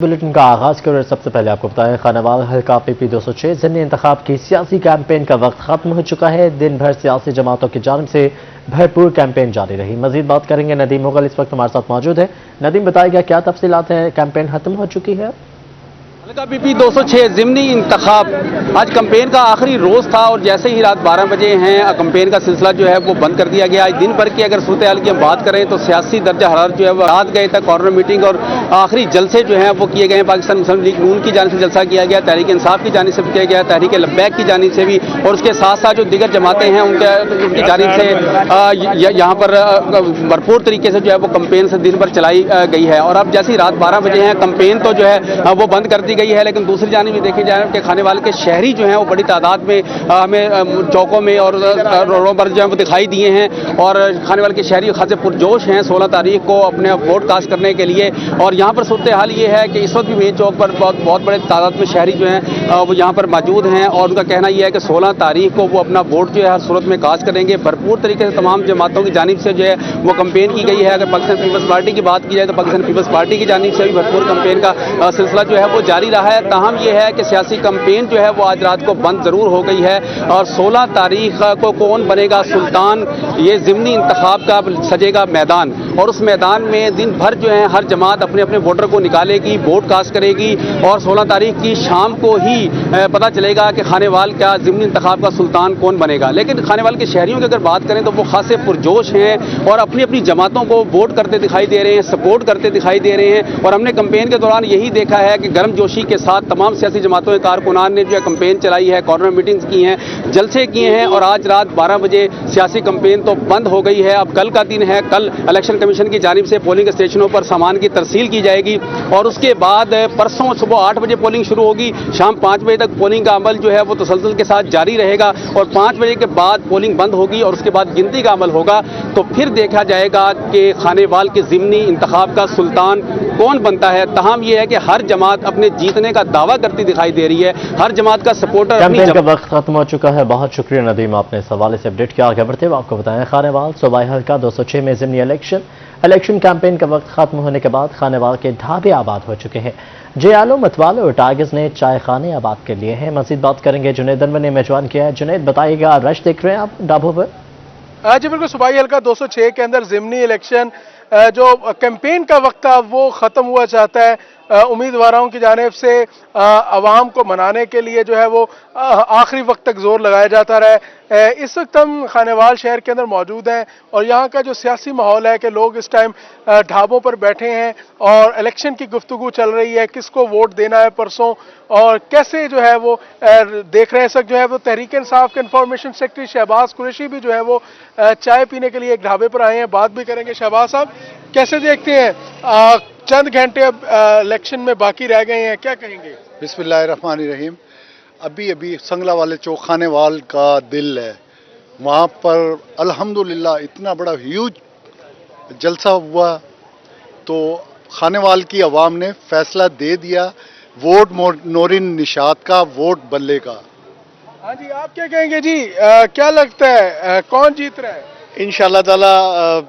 Bulletin का आगाज कर सबसे पहले आपको बताएं खानावाल हल्का PP 206 ज़िमनी इंतखाब की सियासी कैंपेन का वक्त खत्म हो चुका है। दिन भर सियासी जमातों की जानिब से भरपूर कैंपेन जारी रही। मजीद बात करेंगे, नदीम मुगल इस वक्त हमारे साथ मौजूद है। नदीम, बताएगा क्या तफसीलात हैं, कैंपेन खत्म हो चुकी है? हल्का PP 206 ज़िमनी इंतखाब आज कैंपेन का आखिरी रोज़ था और जैसे ही रात 12 बजे हैं कैंपेन का सिलसिला जो है वो बंद कर दिया गया। आज दिन भर की अगर सूरत हाल की हम बात करें तो सियासी दर्जा हरारत जो है वो रात गए तक कॉर्नर मीटिंग और आखिरी जलसे जो हैं वो किए गए हैं। पाकिस्तान मुस्लिम लीग नून की जानिब से जलसा किया गया, तहरीक इंसाफ की जानिब से किया गया, तहरीक लब्बैक की जानिब से भी, और उसके साथ साथ जो दीगर जमातें हैं उनकी जानिब से यहाँ पर भरपूर तरीके से जो है वो कैंपेन से दिन भर चलाई गई है। और अब जैसे ही रात 12 बजे हैं कैंपेन तो जो है वो बंद कर दी गई है, लेकिन दूसरी जानिब भी देखी जाए कि खानेवाल के शहरी जो हैं वो बड़ी तादाद में हमें चौकों में और रोडों पर जो है वो दिखाई दिए हैं और खानेवाल के शहरी खासे पुरजोश हैं 16 तारीख को अपने वोट कास्ट करने के लिए। और यहाँ पर सूरत हाल ये है कि इस वक्त भी मेन चौक पर बहुत बड़े तादाद में शहरी जो हैं वो यहाँ पर मौजूद हैं और उनका कहना यह है कि 16 तारीख को वो अपना वोट जो है हर सूरत में कास्ट करेंगे। भरपूर तरीके से तमाम जमातों की जानिब से जो है वो कैंपेन की गई है। अगर पाकिस्तान पीपल्स पार्टी की बात की जाए तो पाकिस्तान पीपल्स पार्टी की जानिब से भी भरपूर कैंपेन का सिलसिला जो है वो जारी रहा है। ताहम यह है कि सियासी कैंपेन जो है वो आज रात को बंद जरूर हो गई है और 16 तारीख को कौन बनेगा सुल्तान, ये ज़िमनी इंतखाब का सजेगा मैदान और उस मैदान में दिन भर जो है हर जमात अपने अपने वोटर को निकालेगी, वोट कास्ट करेगी और 16 तारीख की शाम को ही पता चलेगा कि खानेवाल का ज़िमनी इंतखाब का सुल्तान कौन बनेगा। लेकिन खानेवाल के शहरियों की अगर बात करें तो वो खासे पुरजोश हैं और अपनी अपनी जमातों को वोट करते दिखाई दे रहे हैं, सपोर्ट करते दिखाई दे रहे हैं। और हमने कैंपेन के दौरान यही देखा है कि गर्मजोशी के साथ तमाम सियासी जमातों के कारकुनान ने जो है कैंपेन चलाई है, कॉर्नर मीटिंग्स की हैं, जलसे किए हैं और आज रात 12 बजे सियासी कैंपेन तो बंद हो गई है। अब कल का दिन है, कल इलेक्शन कमीशन की जानिब से पोलिंग स्टेशनों पर सामान की तरसील की जाएगी और उसके बाद परसों सुबह 8 बजे पोलिंग शुरू होगी। शाम 5 बजे तक पोलिंग का अमल जो है वो तसलसल के साथ जारी रहेगा और 5 बजे के बाद पोलिंग बंद होगी और उसके बाद गिनती का अमल होगा। तो फिर देखा जाएगा कि खानेवाल के ज़िमनी इंतखाब का सुल्तान कौन बनता है। तमाम यह है कि हर जमात अपने जीतने का दावा करती दिखाई दे रही है, हर जमात का सपोर्टर कैंपेन का वक्त खत्म हो चुका है। बहुत शुक्रिया नदीम, आपने इस हवाले से अपडेट किया। आगे बढ़ते हुए आपको बताएं खानेवाल सूबाई हल्का 206 में ज़िमनी इलेक्शन कैंपेन का वक्त खत्म होने के बाद खानेवाल के ढाबे आबाद हो चुके हैं। जियालो मतवाले और टाइगर्स ने चाय खाने आबाद कर लिए हैं। मजीद बात करेंगे, जुनैद अनवर ने मेजबान किया है। जुनैद, बताइएगा रश देख रहे हैं आप ढाबों पर? जी बिल्कुल, सूबाई हल्का 206 के अंदर ज़िमनी इलेक्शन जो कैंपेन का वक्त था वो ख़त्म हुआ चाहता है। उम्मीदवारों की जानिब से आवाम को मनाने के लिए जो है वो आखिरी वक्त तक जोर लगाया जाता रहा है। इस वक्त हम खानेवाल शहर के अंदर मौजूद हैं और यहाँ का जो सियासी माहौल है कि लोग इस टाइम ढाबों पर बैठे हैं और इलेक्शन की गुफ्तगू चल रही है, किसको वोट देना है परसों और कैसे जो है वो देख रहे हैं। इस वक्त जो है वो तहरीक इंसाफ के इंफॉर्मेशन सेक्रेटरी शहबाज कुरैशी भी जो है वो चाय पीने के लिए एक ढाबे पर आए हैं, बात भी करेंगे। शहबाज साहब, कैसे देखते हैं चंद घंटे अब इलेक्शन में बाकी रह गए हैं, क्या कहेंगे? बिस्मिल्लाहिर्रहमानिर्रहीम। अभी संगला वाले चौक खानेवाल का दिल है, वहाँ पर अल्हम्दुलिल्लाह इतना बड़ा ह्यूज जलसा हुआ तो खानेवाल की आवाम ने फैसला दे दिया, वोट नौरीन निशात का, वोट बल्ले का। हाँ जी, आप क्या कहेंगे जी? क्या लगता है कौन जीत रहा है? इंशाअल्लाह ताला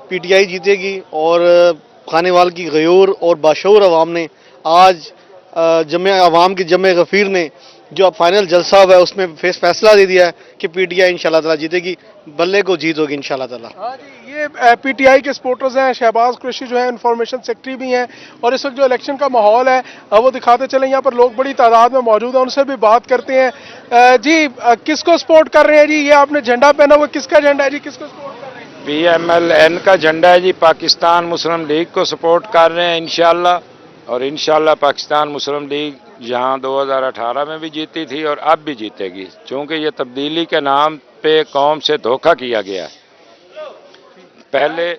PTI जीतेगी और खानेवाल की गयूर और बाशऊर अवाम ने आज अवाम की जमे गफीर ने जो अब फाइनल जलसा हुआ है उसमें फैसला दे दिया है कि PTI इंशाअल्लाह ताला जीतेगी, बल्ले को जीत होगी इंशाअल्लाह ताला। हाँ जी, ये PTI के सपोर्टर्स हैं। शहबाज कुरैशी जो है इंफॉर्मेशन सेक्रेटरी भी हैं और इस वक्त जो इलेक्शन का माहौल है वो दिखाते चले। यहाँ पर लोग बड़ी तादाद में मौजूद हैं, उनसे भी बात करते हैं। जी, किसको सपोर्ट कर रहे हैं जी? ये आपने झंडा पहना हुआ, किसका झंडा है जी? किसको सपोर्ट कर रहे हैं? PMLN का झंडा है जी, पाकिस्तान मुस्लिम लीग को सपोर्ट कर रहे हैं इंशाअल्लाह। और इंशाअल्लाह पाकिस्तान मुस्लिम लीग यहाँ 2018 में भी जीती थी और अब भी जीतेगी, क्योंकि ये तब्दीली के नाम पे कौम से धोखा किया गया है पहले।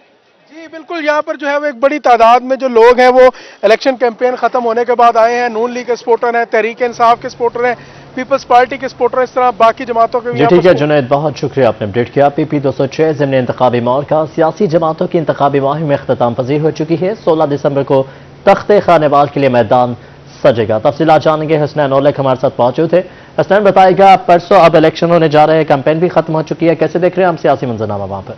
जी बिल्कुल, यहाँ पर जो है वो एक बड़ी तादाद में जो लोग हैं वो इलेक्शन कैंपेन खत्म होने के बाद आए हैं। नून लीग के सपोर्टर हैं, तहरीक इंसाफ के सपोर्टर हैं, पीपल्स पार्टी के सपोर्टर, इस तरह बाकी जमातों के भी। ठीक है जुनैद, बहुत शुक्रिया, आपने अपडेट किया। PP 206 ज़िमनी इंतखाबी माहौल का सियासी जमातों की इंतखाबी मुहिम में अख्ताम पजीर हो चुकी है। 16 दिसंबर को तख्ते खानेवाल के लिए मैदान सजेगा। तफसीलात जानेंगे, हसनैन ओलक हमारे साथ मौजूद है। हसनैन, बताएगा परसों अब इलेक्शन होने जा रहे हैं, कैंपेन भी खत्म हो चुकी है, कैसे देख रहे हैं हम सियासी मंजरनामा वहां पर?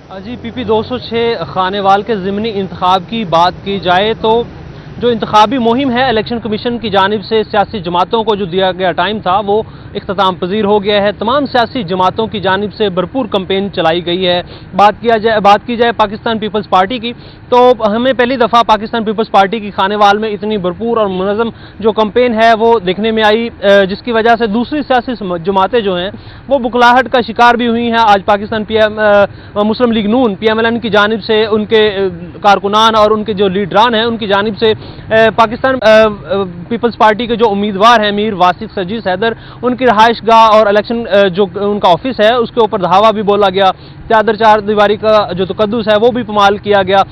जी PP 206 खानेवाल के ज़िमनी इंतखाब की बात की जाए तो जो इंतखाबी मुहिम है इलेक्शन कमीशन की जानिब से सियासी जमातों को जो दिया गया टाइम था वो इख्तिताम पजीर हो गया है। तमाम सियासी जमातों की जानिब से भरपूर कैंपेन चलाई गई है। बात की जाए पाकिस्तान पीपल्स पार्टी की तो हमें पहली दफ़ा पाकिस्तान पीपल्स पार्टी की खानेवाल में इतनी भरपूर और मुनज़्ज़म जो कैंपेन है वो देखने में आई, जिसकी वजह से दूसरी सियासी जमातें जो हैं वो बुखलाहट का शिकार भी हुई हैं। आज पाकिस्तान मुस्लिम लीग नून PMLN की जानिब से उनके कारकुनान और उनके जो लीडरान हैं उनकी जानिब से पाकिस्तान पीपल्स पार्टी के जो उम्मीदवार हैं मीर वासिक सर्जीस हैदर, उनकी रहाइश गाह और इलेक्शन जो उनका ऑफिस है उसके ऊपर धावा भी बोला गया। चादर चार दीवारी का जो तकद्दुस है वो भी पमाल किया गया।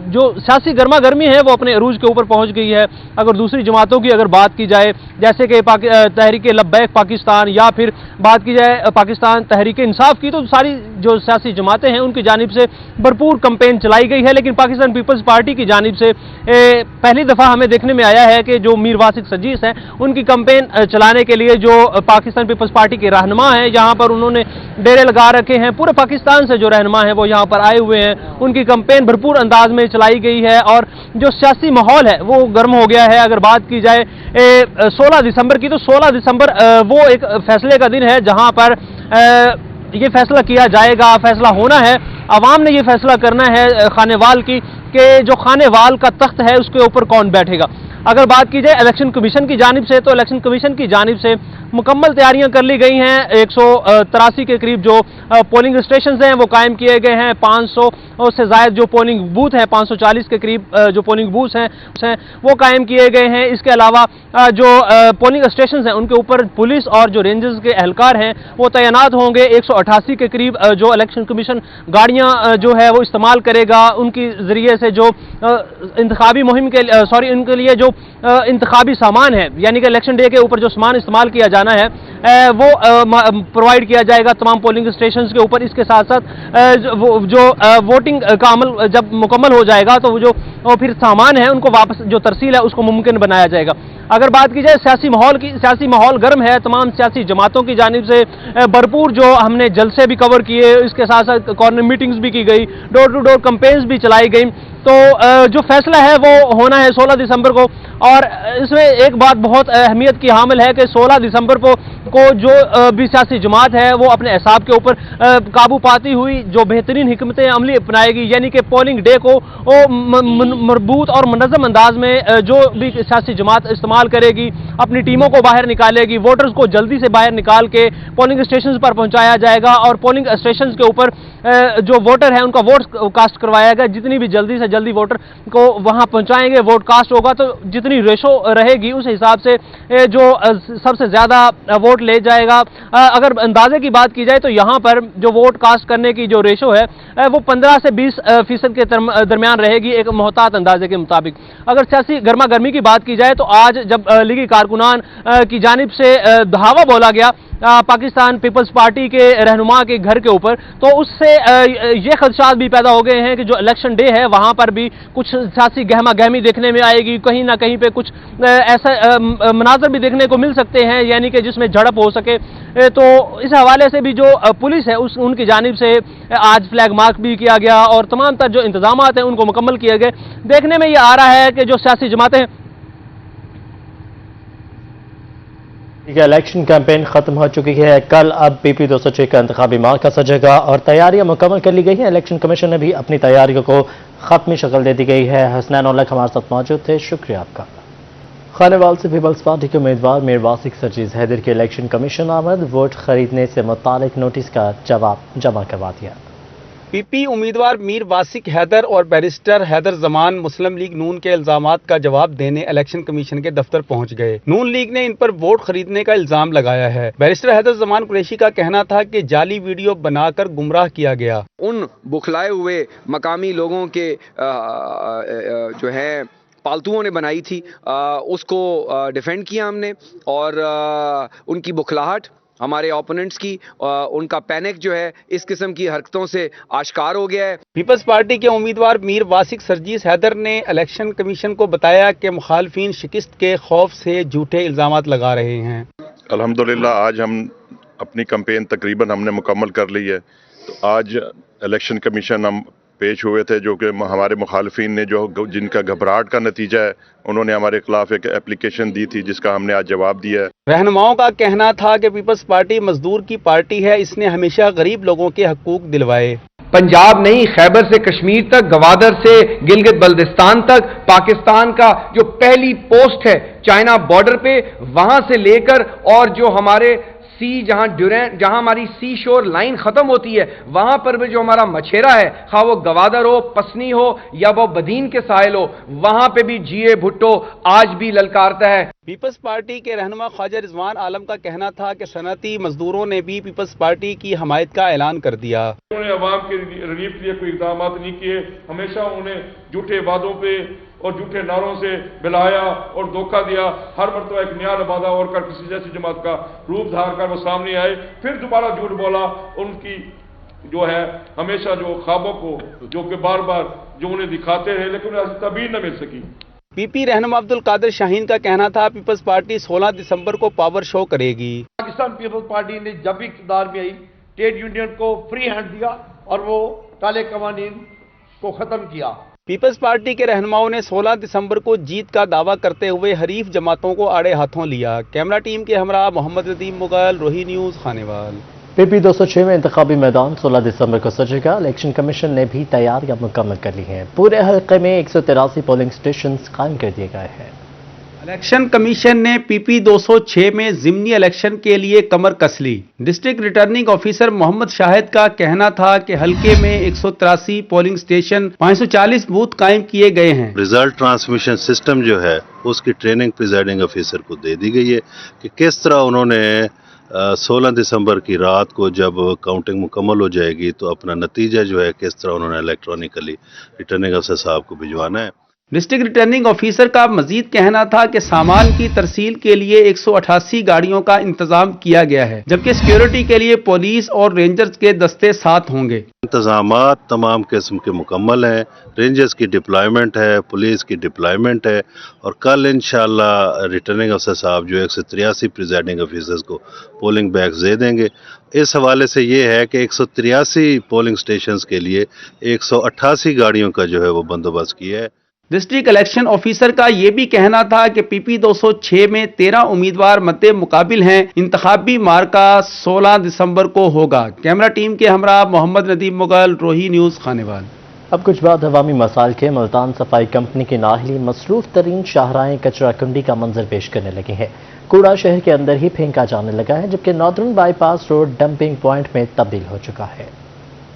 जो सियासी गर्मा गर्मी है वो अपने अरूज के ऊपर पहुंच गई है। अगर दूसरी जमातों की अगर बात की जाए जैसे कि तहरीक लब्बैक पाकिस्तान या फिर बात की जाए पाकिस्तान तहरीक इंसाफ की, तो सारी जो सियासी जमातें हैं उनकी जानिब से भरपूर कैंपेन चलाई गई है। लेकिन पाकिस्तान पीपल्स पार्टी की जानिब से पहली दफ़ा हमें देखने में आया है कि जो मीर वासिक सर्जीस हैं उनकी कैंपेन चलाने के लिए जो पाकिस्तान पीपल्स पार्टी के रहनुमा हैं यहाँ पर उन्होंने डेरे लगा रखे हैं। पूरे पाकिस्तान से जो रहनुमा हैं वो यहाँ पर आए हुए हैं। उनकी कैंपेन भरपूर अंदाज में चलाई गई है और जो सियासी माहौल है वो गर्म हो गया है। अगर बात की जाए 16 दिसंबर की तो 16 दिसंबर वो एक फैसले का दिन है जहाँ पर ये फैसला किया जाएगा, फैसला होना है। अवाम ने ये फैसला करना है खानेवाल की कि जो खानेवाल का तख्त है उसके ऊपर कौन बैठेगा। अगर बात की जाए इलेक्शन कमीशन की जानिब से तो इलेक्शन कमीशन की जानिब से मुकम्मल तैयारियां कर ली गई हैं। 183 के करीब जो पोलिंग स्टेशन हैं वो कायम किए गए हैं। 500 से ज़ायद जो पोलिंग बूथ हैं, 540 के करीब जो पोलिंग बूथ हैं वो कायम किए गए हैं। इसके अलावा जो पोलिंग स्टेशन हैं उनके ऊपर पुलिस और जो रेंजर्स के एहलकार हैं वो तैनात होंगे। 188 के करीब जो इलेक्शन कमीशन गाड़ियाँ जो है वो इस्तेमाल करेगा। उनकी ज़रिए से जो इंतखाबी मुहिम के उनके लिए जो इंतखाबी सामान है यानी कि इलेक्शन डे के ऊपर जो सामान इस्तेमाल किया जाना है वो प्रोवाइड किया जाएगा तमाम पोलिंग स्टेशन के ऊपर। इसके साथ साथ जो वोटिंग का अमल जब मुकम्मल हो जाएगा तो जो फिर सामान है उनको वापस जो तरसील है उसको मुमकिन बनाया जाएगा। अगर बात की जाए सियासी माहौल की, सियासी माहौल गर्म है। तमाम सियासी जमातों की जानिब से भरपूर जो हमने जलसे भी कवर किए, इसके साथ साथ कॉर्नर मीटिंग्स भी की गई, डोर टू डोर कैंपेन्स भी चलाई गई। तो जो फैसला है वो होना है 16 दिसंबर को। और इसमें एक बात बहुत अहमियत की हामिल है कि 16 दिसंबर को जो भी सियासी जमात है वो अपने हिसाब के ऊपर काबू पाती हुई जो बेहतरीन हिकमतें अमली अपनाएगी, यानी कि पोलिंग डे को मरबूत और मुनज़्ज़म अंदाज में जो भी सियासी जमात इस्तेमाल करेगी, अपनी टीमों को बाहर निकालेगी, वोटर्स को जल्दी से बाहर निकाल के पोलिंग स्टेशन पर पहुंचाया जाएगा और पोलिंग स्टेशन के ऊपर जो वोटर है उनका वोट कास्ट करवाया गया। जितनी भी जल्दी से जल्दी वोटर को वहां पहुंचाएंगे, वोट कास्ट होगा तो जितनी रेशो रहेगी उस हिसाब से जो सबसे ज्यादा वोट ले जाएगा। अगर अंदाजे की बात की जाए तो यहां पर जो वोट कास्ट करने की जो रेशो है वो 15 से 20% के दरमियान रहेगी एक मोहतात अंदाजे के मुताबिक। अगर सियासी गर्मा गर्मी की बात की जाए तो आज जब लीगी कारकुनान की जानिब से धावा बोला गया पाकिस्तान पीपल्स पार्टी के रहनुमा के घर के ऊपर, तो उससे ये खदशात भी पैदा हो गए हैं कि जो इलेक्शन डे है वहां पर भी कुछ सियासी गहमा गहमी देखने में आएगी। कहीं ना कहीं पे कुछ ऐसा मनाजर भी देखने को मिल सकते हैं यानी कि जिसमें झड़प हो सके। तो इस हवाले से भी जो पुलिस है उनकी जानिब से आज फ्लैग मार्क भी किया गया और तमाम तर जो इंतजामात हैं उनको मुकम्मल किए गए। देखने में ये आ रहा है कि जो सियासी जमातें इलेक्शन कैंपेन खत्म हो चुकी है। कल अब PP 206 का इंतखाबी मार्का सजेगा और तैयारियां मुकम्मल कर ली गई हैं। इलेक्शन कमीशन ने भी अपनी तैयारियों को खत्मी शक्ल दे दी गई है। हसनैन उल्लक हमारे साथ मौजूद थे, शुक्रिया आपका। खानेवाल से पीपल्स पार्टी के उम्मीदवार मीर वासिक सर्जीस हैदर के इलेक्शन कमीशन आमद, वोट खरीदने से मुतालिक नोटिस का जवाब जमा करवा दिया। PP उम्मीदवार मीर वासिक हैदर और बैरिस्टर हैदर जमान मुस्लिम लीग नून के इल्जामात का जवाब देने इलेक्शन कमीशन के दफ्तर पहुंच गए। नून लीग ने इन पर वोट खरीदने का इल्जाम लगाया है। बैरिस्टर हैदर जमान कुरैशी का कहना था कि जाली वीडियो बनाकर गुमराह किया गया। उन बुखलाए हुए मकामी लोगों के जो है पालतुओं ने बनाई थी, उसको डिफेंड किया हमने और उनकी बुखलाहट हमारे ओपोनेंट्स की उनका पैनिक जो है इस किस्म की हरकतों से आश्कार हो गया है। पीपल्स पार्टी के उम्मीदवार मीर वासिक सर्जीस हैदर ने इलेक्शन कमीशन को बताया कि मुखालफिन शिकस्त के खौफ से झूठे इल्जामात लगा रहे हैं। अल्हम्दुलिल्लाह आज हम अपनी कैंपेन तकरीबन हमने मुकम्मल कर ली है। तो आज इलेक्शन कमीशन हम पेश हुए थे, जो कि हमारे मुखालफिन ने जो जिनका घबराहट का नतीजा है, उन्होंने हमारे खिलाफ एक एप्लीकेशन दी थी जिसका हमने आज जवाब दिया है। रहनुमाओं का कहना था कि पीपल्स पार्टी मजदूर की पार्टी है, इसने हमेशा गरीब लोगों के हकूक दिलवाए। पंजाब नहीं, खैबर से कश्मीर तक, गवादर से गिलगित बल्दिस्तान तक, पाकिस्तान का जो पहली पोस्ट है चाइना बॉर्डर पे, वहां से लेकर और जो हमारे जहां हमारी सी शोर लाइन खत्म होती है, वहां पर भी जो हमारा मछेरा है, खा वो गवादर हो, पसनी हो या वो बदीन के साहिल हो, वहां पे भी जीए भुट्टो आज भी ललकारता है। पीपल्स पार्टी के रहनुमा ख्वाजा रिजवान आलम का कहना था कि सनअती मजदूरों ने भी पीपल्स पार्टी की हमायत का ऐलान कर दिया। उन्होंने अवाम के रिलीफ के लिए कोई इक़दाम नहीं किए, हमेशा उन्हें झूठे वादों पे और झूठे नारों से बिलाया और धोखा दिया। हर मरतबा एक नया वादा और कर किसी जैसी जमात का रूप धार कर वो सामने आए, फिर दोबारा झूठ बोला। उनकी जो है हमेशा जो ख्वाबों को जो कि बार बार जो उन्हें दिखाते रहे, लेकिन उन्हें तबीर न मिल सकी। पीपी रहनुमा अब्दुल कादिर शाहीन का कहना था पीपल्स पार्टी 16 दिसंबर को पावर शो करेगी। पाकिस्तान पीपल्स पार्टी ने जब भी इक़्तिदार में आई, ट्रेड यूनियन को फ्री हैंड दिया और वो काले कवानीन को खत्म किया। पीपल्स पार्टी के रहनुमाओं ने 16 दिसंबर को जीत का दावा करते हुए हरीफ जमातों को आड़े हाथों लिया। कैमरा टीम के हमरा मोहम्मद नदीम मुगल, रोही न्यूज़, खानेवाल। PP 206 में इंतखाबी मैदान 16 दिसंबर को सजेगा। इलेक्शन कमीशन ने भी तैयारियां मुकम्मल कर ली हैं। पूरे हल्के में 183 पोलिंग स्टेशन कायम कर दिए गए हैं। इलेक्शन कमीशन ने PP 206 में ज़िमनी इलेक्शन के लिए कमर कस ली। District returning officer Mohammad Shahid का कहना था कि हल्के में 183 पोलिंग स्टेशन, 540 बूथ कायम किए गए हैं। रिजल्ट ट्रांसमिशन सिस्टम जो है उसकी ट्रेनिंग प्रिजाइडिंग ऑफिसर को दे दी गई है कि किस तरह उन्होंने 16 दिसंबर की रात को जब काउंटिंग मुकम्मल हो जाएगी तो अपना नतीजा जो है किस तरह उन्होंने इलेक्ट्रॉनिकली रिटर्निंग अफसर साहब को भिजवाना है। डिस्ट्रिक्ट रिटर्निंग ऑफिसर का मजीद कहना था कि सामान की तरसील के लिए 188 गाड़ियों का इंतजाम किया गया है, जबकि सिक्योरिटी के लिए पुलिस और रेंजर्स के दस्ते साथ होंगे। इंतजामात तमाम किस्म के मुकम्मल हैं, रेंजर्स की डिप्लॉयमेंट है, पुलिस की डिप्लॉयमेंट है और कल इंशाल्लाह रिटर्निंग अफसर साहब जो 183 प्रिजाइडिंग ऑफिसर्स को पोलिंग बैग्स दे देंगे। इस हवाले से ये है कि 183 पोलिंग स्टेशंस के लिए 188 गाड़ियों का जो है वो बंदोबस्त किया है। डिस्ट्रिक्ट इलेक्शन ऑफिसर का ये भी कहना था कि PP 206 में 13 उम्मीदवार मद्दे मुकाबिल हैं। इंतखाबी मार्का 16 दिसंबर को होगा। कैमरा टीम के हमरा मोहम्मद नदीम मुगल, रोही न्यूज़, खानेवाल। अब कुछ बात अवामी मसाइल के। मुल्तान सफाई कंपनी की नाहली मसरूफ तरीन शाहराएं कचरा कुंडी का मंजर पेश करने लगी हैं। कूड़ा शहर के अंदर ही फेंका जाने लगा है, जबकि northern bypass road dumping point में तब्दील हो चुका है।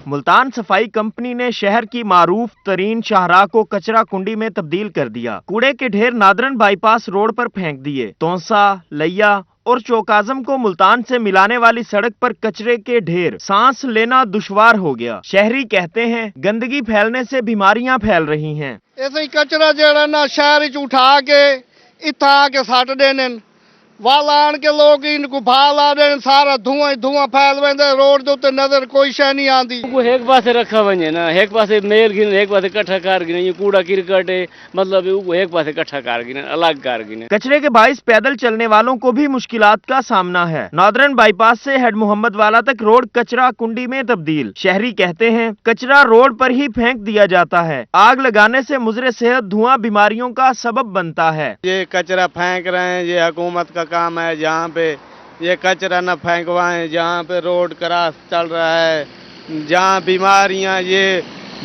मुल्तान सफाई कंपनी ने शहर की मारूफ तरीन शाहराह को कचरा कुंडी में तब्दील कर दिया। कूड़े के ढेर नादरन बाईपास रोड पर फेंक दिए। तोंसा, लैया और चौकाजम को मुल्तान से मिलाने वाली सड़क पर कचरे के ढेर, सांस लेना दुश्वार हो गया। शहरी कहते हैं गंदगी फैलने से बीमारियां फैल रही हैं। ऐसे ही कचरा जड़ा ना शहर च उठा के इतना आके सट देने वाल आन के लोग इनको भाल आ रहे, सारा धुआं ही धुआं फैल वेंदे, रोड के उत्ते नजर कोई शय नहीं आती। एक पासे रखा वने ना, एक पासे मेल गिन, एक पासे इकट्ठा कर गिने, ये कूड़ा किरकट है, मतलब एक पासे इकट्ठा कर गिने, अलग कर गिने। कचरे के बाइस पैदल चलने वालों को भी मुश्किलात का सामना है। नॉर्दर्न बाईपास से हेड मोहम्मद वाला तक रोड कचरा कुंडी में तब्दील। शहरी कहते हैं कचरा रोड पर ही फेंक दिया जाता है। आग लगाने से मुजरे सेहत धुआं बीमारियों का सबब बनता है। ये कचरा फेंक रहे हैं, ये हुकूमत का काम है। जहाँ पे ये कचरा न फेंकवाएं, जहाँ पे रोड क्रॉस चल रहा है, जहाँ बीमारियाँ, ये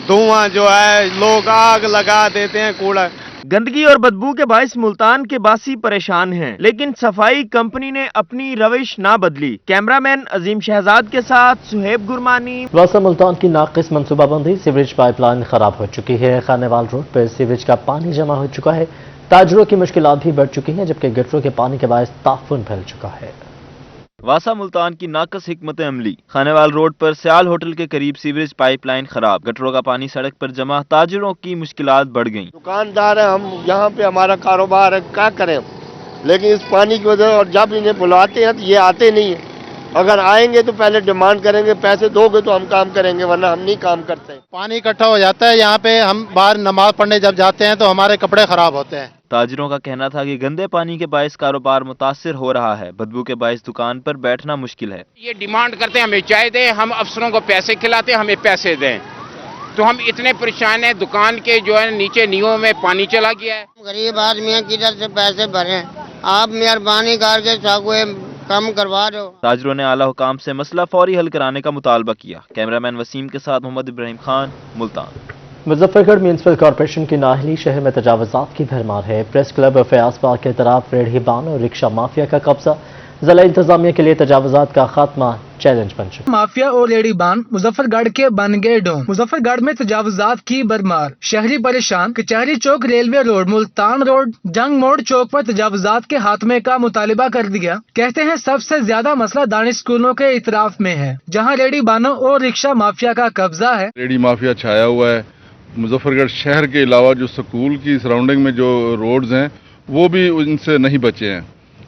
धुआं जो है, लोग आग लगा देते हैं कूड़ा। गंदगी और बदबू के बाइस मुल्तान के बासी परेशान हैं, लेकिन सफाई कंपनी ने अपनी रविश ना बदली। कैमरामैन अजीम शहजाद के साथ सुहेब गुरमानी। वासा मुल्तान की नाकिस मनसूबाबंदी। सीवरेज पाइपलाइन खराब हो चुकी है। खानेवाल रोड पर सीवरेज का पानी जमा हो चुका है। ताजरों की मुश्किलात भी बढ़ चुकी हैं, जबकि गटरों के पानी के बायस ताफुन फैल चुका है। वासा मुल्तान की नाकस हिकमत अमली। खानेवाल रोड पर सियाल होटल के करीब सीवरेज पाइपलाइन खराब, गटरों का पानी सड़क पर जमा, ताजरों की मुश्किलात बढ़ गईं। दुकानदार है, हम यहाँ पे हमारा कारोबार है, क्या करें, लेकिन इस पानी की वजह, और जब इन्हें बुलाते हैं तो ये आते नहीं है, اگر آئیں گے تو پہلے ڈیمانڈ کریں گے، پیسے دو گے تو ہم کام کریں گے، ورنہ ہم نہیں کام کرتے۔ پانی اکٹھا ہو جاتا ہے یہاں پہ، ہم باہر نماز پڑھنے جب جاتے ہیں تو ہمارے کپڑے خراب ہوتے ہیں۔ تاجروں کا کہنا تھا کہ گندے پانی کے باعث کاروبار متاثر ہو رہا ہے، بدبو کے باعث دکان پر بیٹھنا مشکل ہے۔ یہ ڈیمانڈ کرتے ہیں ہمیں چائے دیں، ہم افسروں کو پیسے کھلاتے ہیں ہمیں پیسے دیں، تو ہم اتنے پریشان ہیں، دکان کے جو ہے نیچے نیوں میں پانی چلا گیا ہے۔ غریب آدمی ہیں، کدھر سے پیسے بھریں؟ آپ مہربانی کر کے ساگوے کم کروا دو۔ تاجروں نے اعلی حکام سے مسئلہ فوری حل کرانے کا مطالبہ کیا۔ کیمرامین وسیم کے ساتھ محمد ابراہیم خان، ملتان۔ مظفر گڑھ میونسپل کارپوریشن کی نااہلی، شہر میں تجاوزات کی بھرمار ہے۔ پریس کلب اور فیاض باغ کے طرف ریڑھی بان اور رکشہ مافیا کا قبضہ، ضلع انتظامیہ کے لیے تجاوزات کا خاتمہ چیلنج بن چکا۔ مافیا اور ریڑھی بان مظفر گڑھ کے بن گئے ڈوم۔ مظفر گڑھ میں تجاوزات کی بھرمار، شہری پریشان۔ کچہری چوک ریلوے روڈ، ملتان روڈ، جنگ موڑ چوک پر تجاوزات کے خاتمے کا مطالبہ کر دیا۔ کہتے ہیں سب سے زیادہ مسئلہ دانش اسکولوں کے اطراف میں ہے، جہاں ریڑھی بانوں اور رکشہ مافیا کا قبضہ ہے۔ ریڑھی مافیا چھایا ہوا ہے۔ مظفر گڑھ شہر کے علاوہ جو سکول کی سراؤنڈنگ میں جو روڈز ہیں وہ بھی ان سے نہیں بچے ہیں،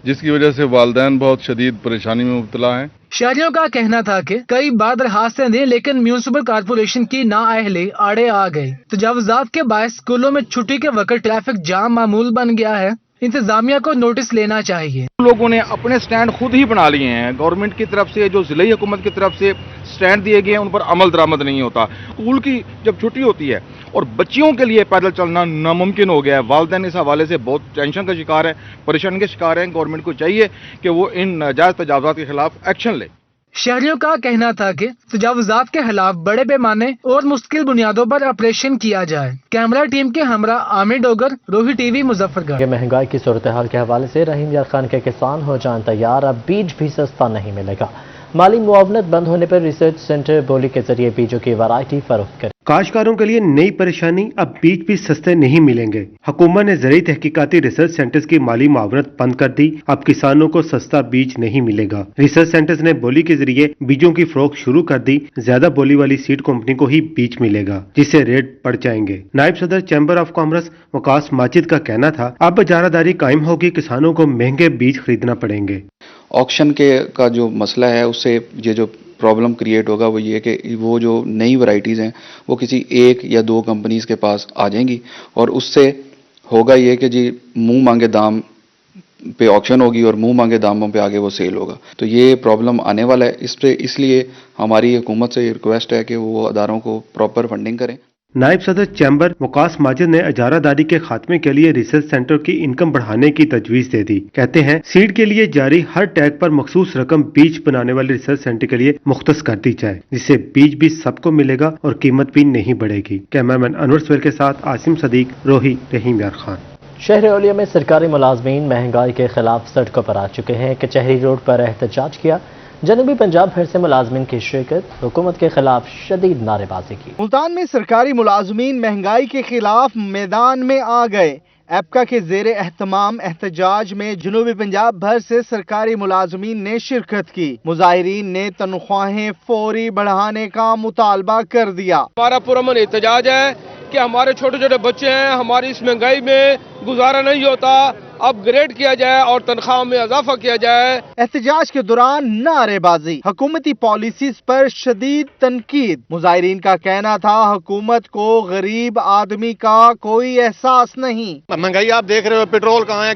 جس کی وجہ سے والدین بہت شدید پریشانی میں مبتلا ہیں۔ شہریوں کا کہنا تھا کہ کئی بار درخواستیں دیں لیکن میونسپل کارپوریشن کی نااہلی آڑے آ گئی۔ تجاوزات کے باعث اسکولوں میں چھٹی کے وقت ٹریفک جام معمول بن گیا ہے۔ انتظامیہ کو نوٹس لینا چاہیے۔ لوگوں نے اپنے سٹینڈ خود ہی بنا لیے ہیں، گورنمنٹ کی طرف سے جو ضلعی حکومت کی طرف سے سٹینڈ دیے گئے ہیں ان پر عمل درآمد نہیں ہوتا۔ اسکول کی جب چھٹی ہوتی ہے اور بچیوں کے لیے پیدل چلنا ناممکن ہو گیا ہے، والدین اس حوالے سے بہت ٹینشن کا شکار ہیں، پریشانی کے شکار ہیں۔ گورنمنٹ کو چاہیے کہ وہ ان ناجائز تجاوزات کے خلاف ایکشن لے۔ شہریوں کا کہنا تھا کہ تجاوزات کے خلاف بڑے پیمانے اور مستقل بنیادوں پر آپریشن کیا جائے۔ کیمرہ ٹیم کے ہمراہ عامر ڈوگر، روہی ٹی وی، مظفر گڑھ۔ مہنگائی کی صورتحال کے حوالے سے رحیم یار خان کے کسان ہو جان تیار، اب بیج بھی سستا نہیں ملے گا۔ مالی معاونت بند ہونے پر ریسرچ سینٹر بولی کے ذریعے بیجوں کی ویرائٹی فروخت کرے۔ کاشتکاروں کے لیے نئی پریشانی، اب بیج بھی سستے نہیں ملیں گے۔ حکومت نے زرعی تحقیقاتی ریسرچ سینٹرز کی مالی معاونت بند کر دی، اب کسانوں کو سستا بیج نہیں ملے گا۔ ریسرچ سینٹرز نے بولی کے ذریعے بیجوں کی فروخت شروع کر دی، زیادہ بولی والی سیڈ کمپنی کو ہی بیج ملے گا، جس سے ریٹ بڑھ جائیں گے۔ نائب صدر چیمبر آف کامرس وقاص ماجد کا کہنا تھا، اب اجارہ داری قائم ہوگی، کسانوں کو مہنگے بیج خریدنا پڑیں گے۔ آکشن کا جو مسئلہ ہے اس سے یہ جو پرابلم کریٹ ہوگا وہ یہ کہ وہ جو نئی ورائٹیز ہیں وہ کسی ایک یا دو کمپنیز کے پاس آ جائیں گی، اور اس سے ہوگا یہ کہ جی منہ مانگے دام پہ آکشن ہوگی اور منہ مانگے داموں پہ آگے وہ سیل ہوگا، تو یہ پرابلم آنے والا ہے۔ اس لیے ہماری حکومت سے ریکویسٹ ہے کہ وہ اداروں کو پراپر فنڈنگ کریں۔ نائب صدر چیمبر وقاص ماجد نے اجارہ داری کے خاتمے کے لیے ریسرچ سینٹر کی انکم بڑھانے کی تجویز دے دی۔ کہتے ہیں سیڈ کے لیے جاری ہر ٹیگ پر مخصوص رقم بیج بنانے والے ریسرچ سینٹر کے لیے مختص کر دی جائے، جس سے بیج بھی سب کو ملے گا اور قیمت بھی نہیں بڑھے گی۔ کیمرامین انور سویل کے ساتھ عاصم صدیق، روہی، رحیم یار خان۔ شہر اولیا میں سرکاری ملازمین مہنگائی کے خلاف سڑکوں پر آ چکے ہیں۔ کچہری روڈ پر احتجاج کیا، جنوبی پنجاب بھر سے ملازمین کی شرکت، حکومت کے خلاف شدید نعرے بازی کی۔ ملتان میں سرکاری ملازمین مہنگائی کے خلاف میدان میں آ گئے۔ ایپکا کے زیر اہتمام احتجاج میں جنوبی پنجاب بھر سے سرکاری ملازمین نے شرکت کی۔ مظاہرین نے تنخواہیں فوری بڑھانے کا مطالبہ کر دیا۔ ہمارا پرامن احتجاج ہے کہ ہمارے چھوٹے چھوٹے بچے ہیں، ہماری اس مہنگائی میں گزارا نہیں ہوتا، اپ گریڈ کیا جائے اور تنخواہ میں اضافہ کیا جائے۔ احتجاج کے دوران نعرے بازی، حکومتی پالیسیز پر شدید تنقید۔ مظاہرین کا کہنا تھا حکومت کو غریب آدمی کا کوئی احساس نہیں۔ مہنگائی آپ دیکھ رہے ہو، پیٹرول کہاں ہے،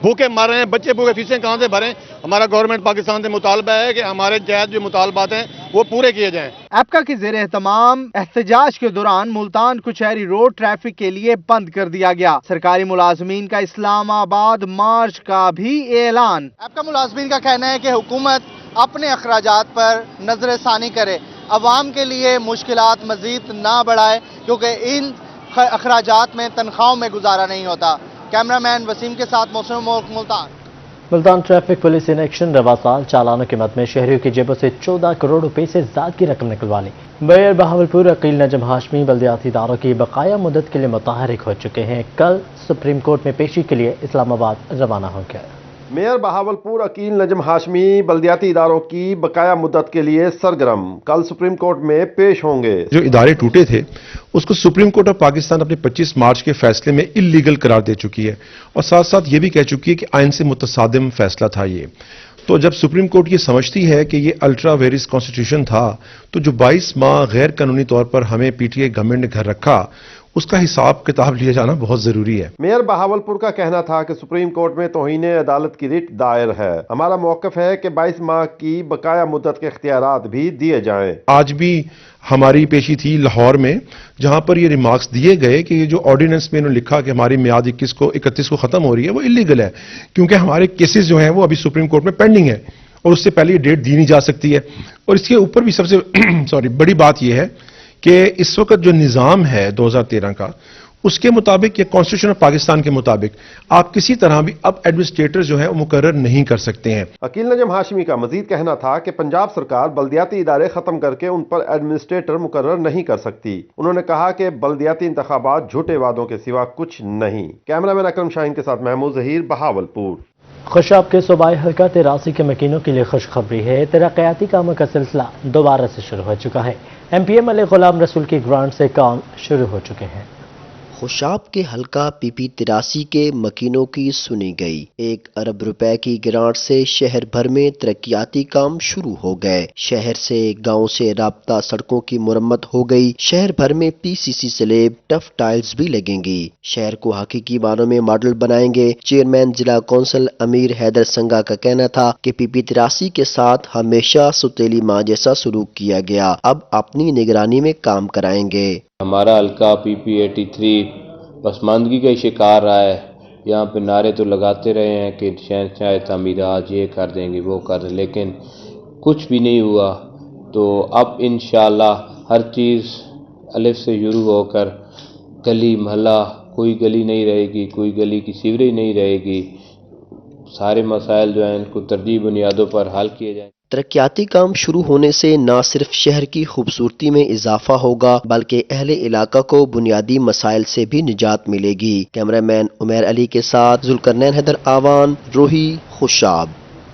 بھوکے مر رہے ہیں بچے، بھوکے فیسیں کہاں سے بھریں۔ ہمارا گورنمنٹ پاکستان سے مطالبہ ہے کہ ہمارے جائز جو مطالبات ہیں وہ پورے کیے جائیں۔ ایپکا کے زیر اہتمام احتجاج کے دوران ملتان کچہری روڈ ٹریفک کے لیے بند کر دیا گیا۔ سرکاری ملازمین کا اسلام آباد مارچ کا بھی اعلان۔ ایپکا ملازمین کا کہنا ہے کہ حکومت اپنے اخراجات پر نظر ثانی کرے، عوام کے لیے مشکلات مزید نہ بڑھائے، کیونکہ ان اخراجات میں تنخواہوں میں گزارا نہیں ہوتا۔ کیمرامین وسیم کے ساتھ Mohsin Malik, Multan. Multan traffic police in action, رواں سال چالانوں کی مد میں شہریوں کی جیبوں سے 14 کروڑ روپے سے زیادہ کی رقم نکلوا لی۔ میئر بہاولپور عقیل نجم ہاشمی بلدیاتی اداروں کی بقایا مدت کے لیے متحرک ہو چکے ہیں، کل سپریم کورٹ میں پیشی کے لیے اسلام آباد روانہ ہو گئے۔ میئر بہاولپور عقیل نجم ہاشمی بلدیاتی اداروں کی بقایا مدت کے لیے سرگرم، کل سپریم کورٹ میں پیش ہوں گے۔ جو ادارے ٹوٹے تھے اس کو سپریم کورٹ آف پاکستان اپنے 25 مارچ کے فیصلے میں اللیگل قرار دے چکی ہے، اور ساتھ ساتھ یہ بھی کہہ چکی ہے کہ آئین سے متصادم فیصلہ تھا یہ۔ तो जब सुप्रीम कोर्ट ये समझती है कि ये अल्ट्रा वेरिस कॉन्स्टिट्यूशन था, तो जो 22 माह गैर कानूनी तौर पर हमें पीटीआई गवर्नमेंट ने घर रखा, उसका हिसाब किताब लिया जाना बहुत जरूरी है। मेयर बहावलपुर का कहना था कि सुप्रीम कोर्ट में तौहीन अदालत की रिट दायर है। हमारा मौकफ है कि 22 माह की बकाया मुद्दत के इख्तियारात भी दिए जाएं। आज भी हमारी पेशी थी लाहौर में, जहां पर ये रिमार्क्स दिए गए कि ये जो ऑर्डिनेंस में इन्होंने लिखा कि हमारी मियाद 31 को खत्म हो रही है, वो इलीगल है, क्योंकि हमारे केसेस जो हैं वो अभी सुप्रीम कोर्ट में पेंडिंग है और उससे पहले ये डेट दी नहीं जा सकती है। और इसके ऊपर भी सबसे बड़ी बात यह है कि इस वक्त जो निज़ाम है 2013 का, उसके मुताबिक या कॉन्स्टिट्यूशन ऑफ पाकिस्तान के मुताबिक आप किसी तरह भी अब एडमिनिस्ट्रेटर जो है वो मुकर्रर नहीं कर सकते हैं। अकील नजम हाशमी का मजीद कहना था कि पंजाब सरकार बल्दियाती इदारे खत्म करके उन पर एडमिनिस्ट्रेटर मुकर्रर नहीं कर सकती। उन्होंने कहा कि बल्दियाती इंतखाबात झूठे वादों के सिवा कुछ नहीं। कैमरामैन अकरम शाहीन के साथ महमूद जहीर, बहावलपुर। खुशाब के सूबाई हल्का 83 के मकीनों के लिए खुशखबरी है। तरक्याती कामों का सिलसिला दोबारा से शुरू हो चुका है। MPM अली गुलाम रसूल की ग्रांट से काम शुरू हो चुके हैं। खुशाब के हल्का PP 83 के मकीनों की सुनी गई। 1 अरब रुपए की ग्रांट से शहर भर में तरक्याती काम शुरू हो गए। शहर से गांव से राब्ता सड़कों की मुरम्मत हो गई। शहर भर में PCC स्लेब, टफ टाइल्स भी लगेंगी। शहर को हकीकी मानों में मॉडल बनाएंगे। चेयरमैन जिला कौंसिल अमीर हैदर संगा का कहना था कि PP 83 के साथ हमेशा सुतेली माँ जैसा सलूक किया गया, अब अपनी निगरानी में काम कराएंगे। हमारा हल्का PP 83 पसमानदगी का शिकार रहा है। यहाँ पे नारे तो लगाते रहे हैं कि शहंशाह तामीरात ये कर देंगे वो कर देंगे, लेकिन कुछ भी नहीं हुआ। तो अब इंशाअल्लाह हर चीज़ अलिफ से शुरू होकर गली महला, कोई गली नहीं रहेगी, कोई गली की सीवरेज नहीं रहेगी। सारे मसाइल जो हैं इनको तरजीह बुनियादों पर हल किए जाएंगे। तरक्याती काम शुरू होने से न सिर्फ शहर की खूबसूरती में इजाफा होगा, बल्कि अहले इलाका को बुनियादी मसाइल से भी निजात मिलेगी। कैमरामैन उमैर अली के साथ जुल्करनैन हैदर आवान, रोही, खुशाब।